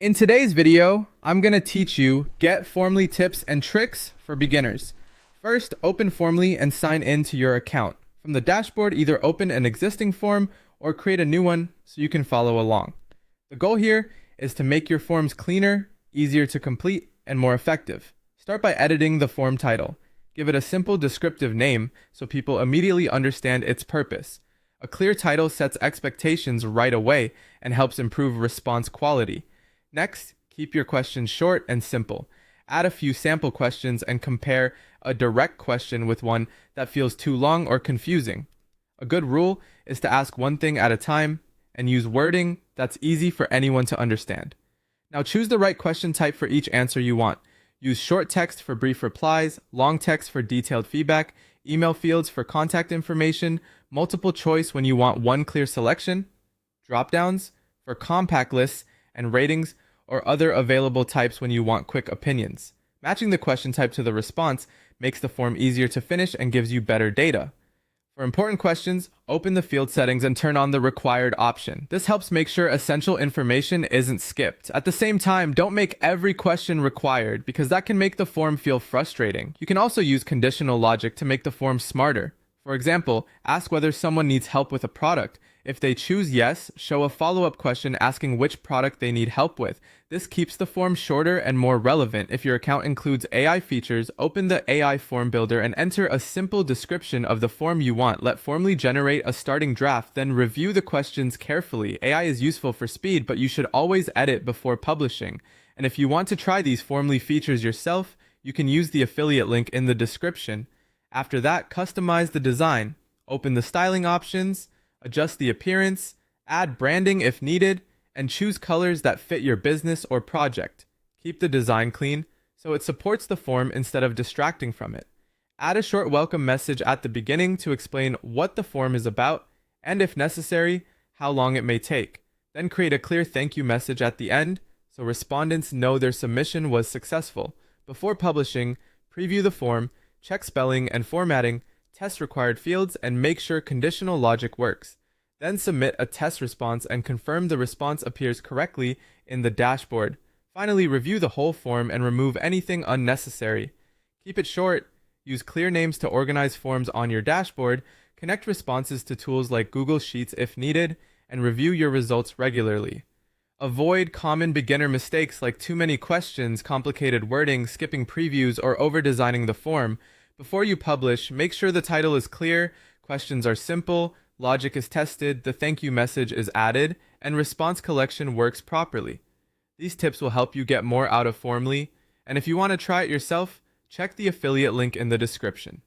In today's video, I'm going to teach you GetFormly tips and tricks for beginners. First, open Formly and sign in to your account. From the dashboard, either open an existing form or create a new one so you can follow along. The goal here is to make your forms cleaner, easier to complete, and more effective. Start by editing the form title. Give it a simple descriptive name so people immediately understand its purpose. A clear title sets expectations right away and helps improve response quality. Next, keep your questions short and simple. Add a few sample questions and compare a direct question with one that feels too long or confusing. A good rule is to ask one thing at a time and use wording that's easy for anyone to understand. Now choose the right question type for each answer you want. Use short text for brief replies, long text for detailed feedback, email fields for contact information, multiple choice when you want one clear selection, drop-downs for compact lists, and ratings or other available types when you want quick opinions. Matching the question type to the response makes the form easier to finish and gives you better data. For important questions, open the field settings and turn on the required option. This helps make sure essential information isn't skipped. At the same time, don't make every question required because that can make the form feel frustrating. You can also use conditional logic to make the form smarter. For example, ask whether someone needs help with a product. If they choose yes, show a follow-up question asking which product they need help with. This keeps the form shorter and more relevant. If your account includes AI features, open the AI form builder and enter a simple description of the form you want. Let Formly generate a starting draft, then review the questions carefully. AI is useful for speed, but you should always edit before publishing. And if you want to try these Formly features yourself, you can use the affiliate link in the description. After that, customize the design. Open the styling options, adjust the appearance, add branding if needed, and choose colors that fit your business or project. Keep the design clean so it supports the form instead of distracting from it. Add a short welcome message at the beginning to explain what the form is about and, if necessary, how long it may take. Then create a clear thank you message at the end so respondents know their submission was successful. Before publishing, preview the form, check spelling and formatting, test required fields, and make sure conditional logic works. Then submit a test response and confirm the response appears correctly in the dashboard. Finally, review the whole form and remove anything unnecessary. Keep it short, use clear names to organize forms on your dashboard, connect responses to tools like Google Sheets if needed, and review your results regularly. Avoid common beginner mistakes like too many questions, complicated wording, skipping previews, or over-designing the form. Before you publish, make sure the title is clear, questions are simple, logic is tested, the thank you message is added, and response collection works properly. These tips will help you get more out of Formly, and if you want to try it yourself, check the affiliate link in the description.